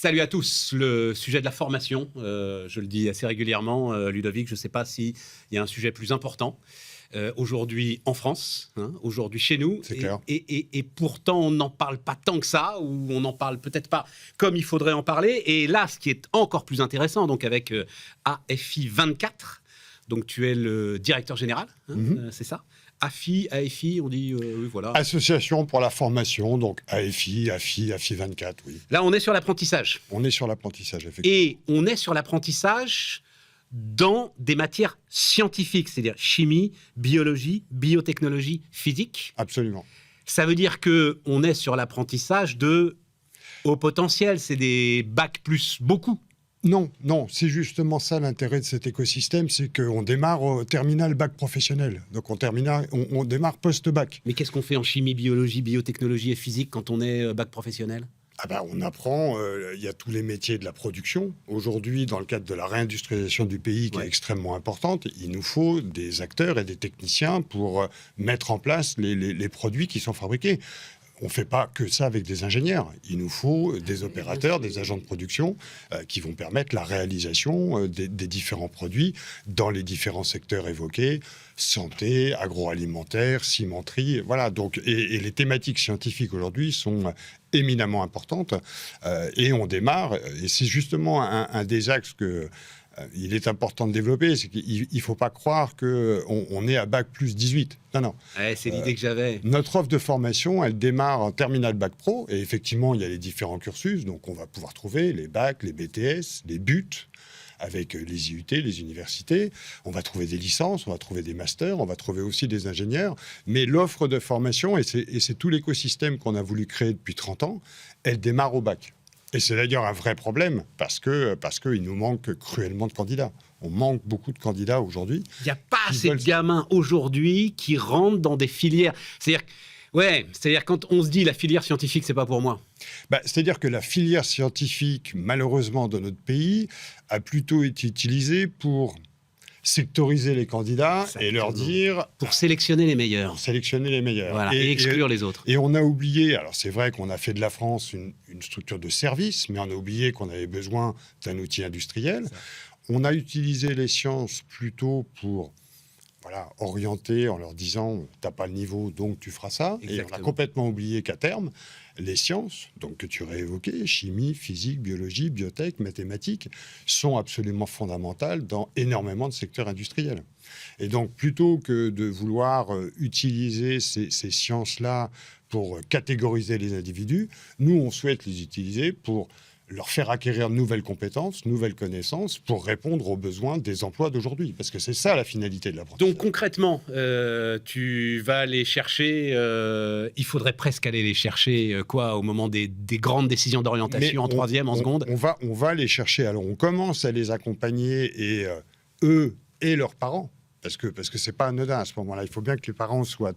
Salut à tous. Le sujet de la formation, je le dis assez régulièrement, Ludovic, je ne sais pas s'il y a un sujet plus important aujourd'hui en France, aujourd'hui chez nous. C'est clair. Et pourtant, on n'en parle pas tant que ça, ou on n'en parle peut-être pas comme il faudrait en parler. Et là, ce qui est encore plus intéressant, donc avec AFI 24, donc tu es le directeur général, c'est ça ? AFI, on dit, oui, voilà. Association pour la formation, donc AFI 24, oui. Là, on est sur l'apprentissage. On est sur l'apprentissage, effectivement. Et on est sur l'apprentissage dans des matières scientifiques, c'est-à-dire chimie, biologie, biotechnologie, physique. Absolument. Ça veut dire qu'on est sur l'apprentissage de haut potentiel, c'est des bacs plus beaucoup. Non, c'est justement ça l'intérêt de cet écosystème, c'est qu'on démarre au terminal bac professionnel. Donc on démarre post-bac. Mais qu'est-ce qu'on fait en chimie, biologie, biotechnologie et physique quand on est bac professionnel ? On apprend, il y a tous les métiers de la production. Aujourd'hui, dans le cadre de la réindustrialisation du pays qui est extrêmement importante, il nous faut des acteurs et des techniciens pour mettre en place les produits qui sont fabriqués. On ne fait pas que ça avec des ingénieurs. Il nous faut des opérateurs, des agents de production qui vont permettre la réalisation des différents produits dans les différents secteurs évoqués, santé, agroalimentaire, cimenterie. Voilà. Donc, et les thématiques scientifiques aujourd'hui sont éminemment importantes. Et on démarre, et c'est justement un des axes que... il est important de développer, c'est qu'il ne faut pas croire qu'on est à bac plus 18. Non. Ouais, c'est l'idée que j'avais. Notre offre de formation, elle démarre en terminal bac pro, et effectivement, il y a les différents cursus, donc on va pouvoir trouver les bacs, les BTS, les BUT, avec les IUT, les universités. On va trouver des licences, on va trouver des masters, on va trouver aussi des ingénieurs, mais l'offre de formation, et c'est tout l'écosystème qu'on a voulu créer depuis 30 ans, elle démarre au bac. Et c'est d'ailleurs un vrai problème, parce qu'il nous manque cruellement de candidats. On manque beaucoup de candidats aujourd'hui. Il n'y a pas assez de gamins aujourd'hui qui rentrent dans des filières. C'est-à-dire quand on se dit la filière scientifique, c'est pas pour moi. C'est-à-dire que la filière scientifique, malheureusement, dans notre pays, a plutôt été utilisée pour sectoriser les candidats et leur dire... Pour sélectionner les meilleurs. Voilà, et exclure les autres. Et on a oublié, alors c'est vrai qu'on a fait de la France une structure de service, mais on a oublié qu'on avait besoin d'un outil industriel. On a utilisé les sciences plutôt pour orienter en leur disant « t'as pas le niveau, donc tu feras ça ». Et on a complètement oublié qu'à terme, les sciences, donc que tu aurais évoquées, chimie, physique, biologie, biotech, mathématiques, sont absolument fondamentales dans énormément de secteurs industriels. Et donc, plutôt que de vouloir utiliser ces sciences-là pour catégoriser les individus, nous, on souhaite les utiliser pour leur faire acquérir de nouvelles compétences, nouvelles connaissances pour répondre aux besoins des emplois d'aujourd'hui. Parce que c'est ça la finalité de l'apprentissage. Donc concrètement, tu vas aller chercher, il faudrait presque aller les chercher au moment des grandes décisions d'orientation en troisième, en seconde. On va les chercher. Alors on commence à les accompagner et eux et leurs parents. Parce que c'est pas anodin à ce moment-là. Il faut bien que les parents soient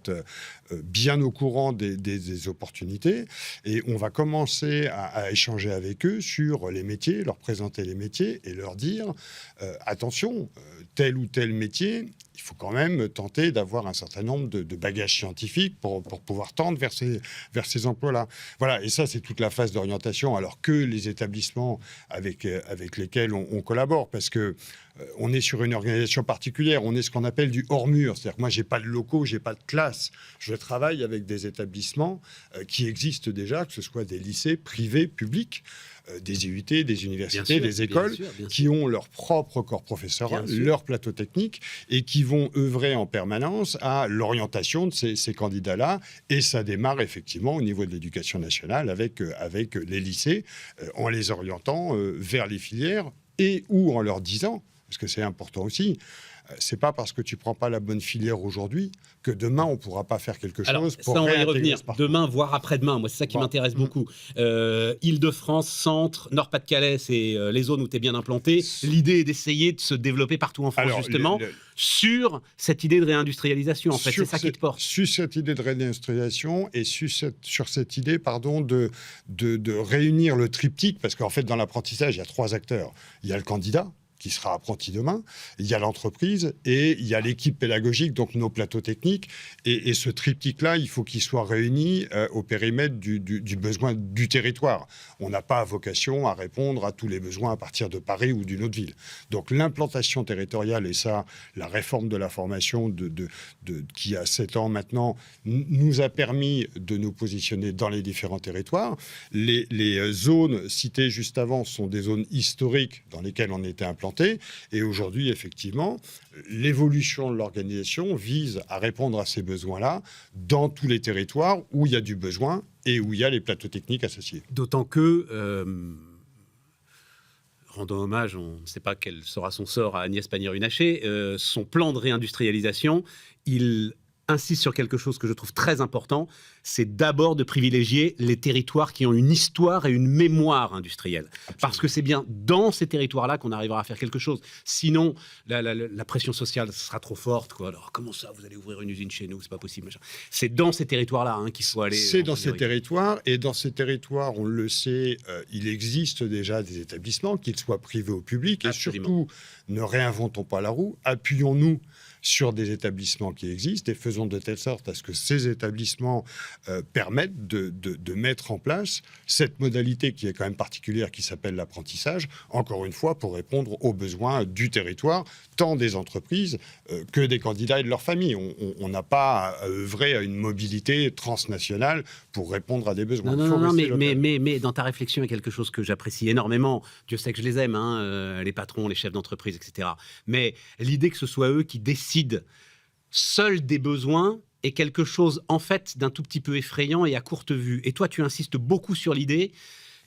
bien au courant des opportunités. Et on va commencer à échanger avec eux sur les métiers, leur présenter les métiers et leur dire attention, tel ou tel métier, il faut quand même tenter d'avoir un certain nombre de bagages scientifiques pour pouvoir tendre vers ces emplois-là. Voilà, et ça, c'est toute la phase d'orientation, alors que les établissements avec lesquels on collabore, parce que on est sur une organisation particulière, on est ce qu'on appelle du hors-mur. C'est-à-dire que moi, j'ai pas de locaux, j'ai pas de classe. Je travaille avec des établissements qui existent déjà, que ce soit des lycées privés, publics, des IUT, des universités, des écoles, qui ont leur propre corps professoral, leur plateau technique, et qui vont œuvrer en permanence à l'orientation de ces candidats-là. Et ça démarre effectivement au niveau de l'éducation nationale avec les lycées, en les orientant vers les filières et ou en leur disant, parce que c'est important aussi, c'est pas parce que tu prends pas la bonne filière aujourd'hui que demain on pourra pas faire quelque chose pour ça, on va y réintégrer revenir. Demain, voire après-demain. Moi, c'est ça qui m'intéresse beaucoup. Île-de-France, Centre, Nord-Pas-de-Calais, c'est les zones où tu es bien implanté. L'idée est d'essayer de se développer partout en France, justement, sur cette idée de réindustrialisation. En fait, c'est ça qui te porte. Sur cette idée de réindustrialisation et sur cette idée, de réunir le triptyque, parce qu'en fait, dans l'apprentissage, il y a 3 acteurs. Il y a le candidat, qui sera apprenti demain, il y a l'entreprise et il y a l'équipe pédagogique, donc nos plateaux techniques. Et ce triptyque-là, il faut qu'il soit réuni au périmètre du besoin du territoire. On n'a pas vocation à répondre à tous les besoins à partir de Paris ou d'une autre ville. Donc l'implantation territoriale, et ça, la réforme de la formation qui a 7 ans maintenant, nous a permis de nous positionner dans les différents territoires. Les zones citées juste avant sont des zones historiques dans lesquelles on était implanté. Et aujourd'hui, effectivement, l'évolution de l'organisation vise à répondre à ces besoins-là dans tous les territoires où il y a du besoin et où il y a les plateaux techniques associés. D'autant que, rendons hommage, on ne sait pas quel sera son sort à Agnès Pannier-Runacher, son plan de réindustrialisation, il insiste sur quelque chose que je trouve très important, c'est d'abord de privilégier les territoires qui ont une histoire et une mémoire industrielle. Absolument. Parce que c'est bien dans ces territoires-là qu'on arrivera à faire quelque chose. Sinon, la pression sociale sera trop forte, quoi. Alors, comment ça, vous allez ouvrir une usine chez nous? C'est pas possible. Machin. C'est dans ces territoires-là qu'il faut aller. C'est dans ces territoires, et dans ces territoires, on le sait, il existe déjà des établissements, qu'ils soient privés ou publics, et Absolument. Surtout, ne réinventons pas la roue, appuyons-nous sur des établissements qui existent et faisons de telle sorte à ce que ces établissements permettent de mettre en place cette modalité qui est quand même particulière, qui s'appelle l'apprentissage, encore une fois, pour répondre aux besoins du territoire, tant des entreprises que des candidats et de leurs familles. On n'a pas à œuvrer à une mobilité transnationale pour répondre à des besoins. Non, mais dans ta réflexion, il y a quelque chose que j'apprécie énormément. Dieu sait que je les aime, les patrons, les chefs d'entreprise, etc. Mais l'idée que ce soit eux qui décident seuls des besoins est quelque chose, en fait, d'un tout petit peu effrayant et à courte vue. Et toi, tu insistes beaucoup sur l'idée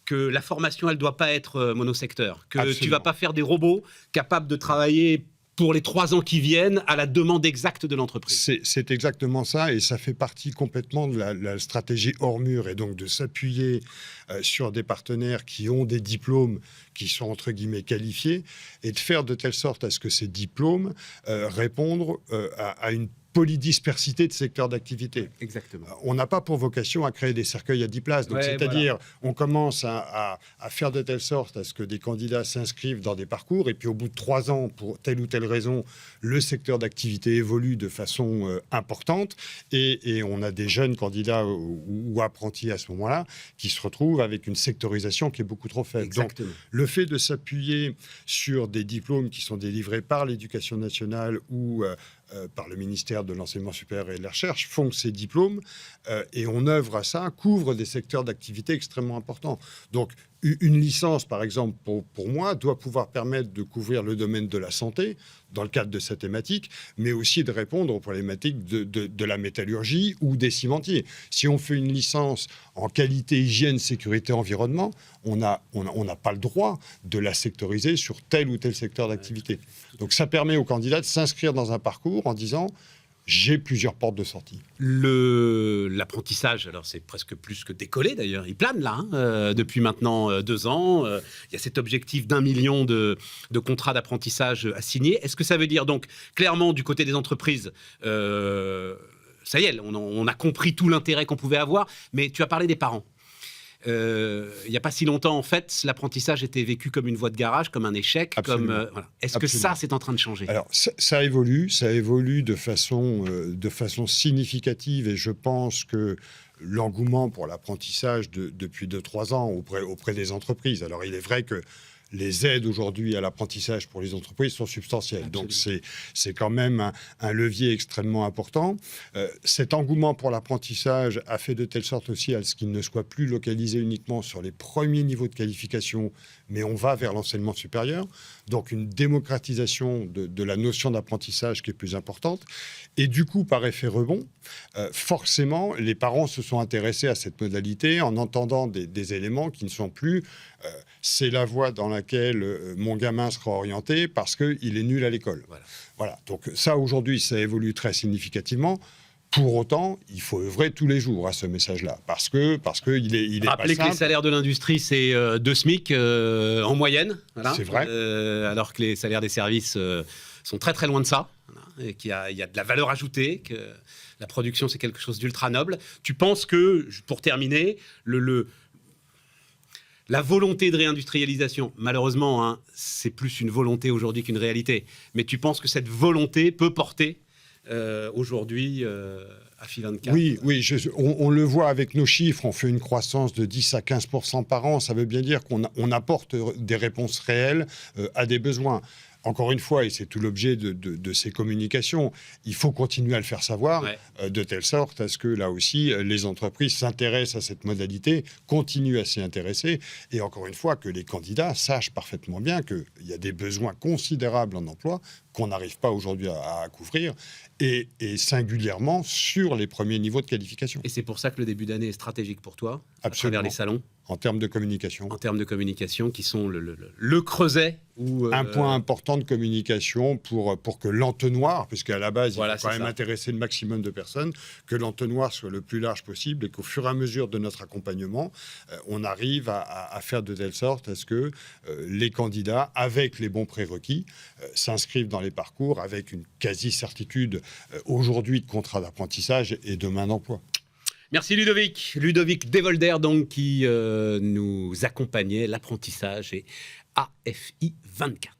que la formation, elle ne doit pas être monosecteur, que Absolument. Tu ne vas pas faire des robots capables de travailler pour les 3 ans qui viennent à la demande exacte de l'entreprise. C'est exactement ça, et ça fait partie complètement de la stratégie hors mur, et donc de s'appuyer sur des partenaires qui ont des diplômes qui sont entre guillemets qualifiés, et de faire de telle sorte à ce que ces diplômes répondent à une polydispersité de secteurs d'activité. Exactement. On n'a pas pour vocation à créer des cercueils à 10 places. Donc, c'est-à-dire, on commence à faire de telle sorte à ce que des candidats s'inscrivent dans des parcours, et puis au bout de 3 ans, pour telle ou telle raison, le secteur d'activité évolue de façon importante, et on a des jeunes candidats ou apprentis à ce moment-là qui se retrouvent avec une sectorisation qui est beaucoup trop faible. Exactement. Donc, le fait de s'appuyer sur des diplômes qui sont délivrés par l'Éducation nationale ou par le ministère de l'Enseignement supérieur et de la Recherche, font que ces diplômes, et on œuvre à ça, couvrent des secteurs d'activité extrêmement importants. Donc, une licence, par exemple, pour moi, doit pouvoir permettre de couvrir le domaine de la santé, dans le cadre de cette thématique, mais aussi de répondre aux problématiques de la métallurgie ou des cimentiers. Si on fait une licence en qualité, hygiène, sécurité, environnement, on n'a pas le droit de la sectoriser sur tel ou tel secteur d'activité. Donc ça permet aux candidats de s'inscrire dans un parcours en disant « j'ai plusieurs portes de sortie ». L'apprentissage, alors c'est presque plus que décollé d'ailleurs, il plane là, depuis maintenant 2 ans. Il y a cet objectif d'1 million de contrats d'apprentissage à signer. Est-ce que ça veut dire donc, clairement, du côté des entreprises, ça y est, on a compris tout l'intérêt qu'on pouvait avoir, mais tu as parlé des parents. Il n'y a pas si longtemps, en fait, l'apprentissage était vécu comme une voie de garage, comme un échec. Voilà. Est-ce que ça, c'est en train de changer? Alors, ça évolue de façon significative, et je pense que l'engouement pour l'apprentissage depuis 2-3 ans auprès des entreprises. Alors, il est vrai que les aides aujourd'hui à l'apprentissage pour les entreprises sont substantielles. Absolument. Donc, c'est quand même un levier extrêmement important. Cet engouement pour l'apprentissage a fait de telle sorte aussi à ce qu'il ne soit plus localisé uniquement sur les premiers niveaux de qualification, mais on va vers l'enseignement supérieur. Donc, une démocratisation de la notion d'apprentissage qui est plus importante. Et du coup, par effet rebond, forcément, les parents se sont intéressés à cette modalité en entendant des éléments qui ne sont plus c'est la voie dans laquelle mon gamin sera orienté parce qu'il est nul à l'école. Voilà. Donc ça, aujourd'hui, ça évolue très significativement. Pour autant, il faut œuvrer tous les jours à ce message-là, parce que il est Rappelez que les salaires de l'industrie, c'est 2 SMIC en moyenne. Voilà. C'est vrai. Alors que les salaires des services sont très très loin de ça. Voilà, et qu'il y a de la valeur ajoutée, que la production, c'est quelque chose d'ultra noble. Tu penses que, pour terminer, La volonté de réindustrialisation, malheureusement, hein, c'est plus une volonté aujourd'hui qu'une réalité. Mais tu penses que cette volonté peut porter aujourd'hui à FI24? Oui, on le voit avec nos chiffres, on fait une croissance de 10 à 15% par an. Ça veut bien dire qu'on apporte des réponses réelles à des besoins. Encore une fois, et c'est tout l'objet de ces communications, il faut continuer à le faire savoir, de telle sorte à ce que, là aussi, les entreprises s'intéressent à cette modalité, continuent à s'y intéresser, et encore une fois, que les candidats sachent parfaitement bien qu'il y a des besoins considérables en emploi qu'on n'arrive pas aujourd'hui à couvrir, et singulièrement sur les premiers niveaux de qualification. Et c'est pour ça que le début d'année est stratégique pour toi, Absolument. à travers les salons? En termes de communication. En termes de communication, qui sont le creuset ou un point important de communication pour que l'entonnoir, puisqu'à la base, il faut quand même intéresser le maximum de personnes, que l'entonnoir soit le plus large possible et qu'au fur et à mesure de notre accompagnement, on arrive à faire de telle sorte à ce que les candidats, avec les bons prérequis, s'inscrivent dans les parcours avec une quasi-certitude aujourd'hui de contrat d'apprentissage et demain d'emploi. Merci Ludovic. Ludovic Devolder, donc, qui nous accompagnait, l'apprentissage et AFI 24.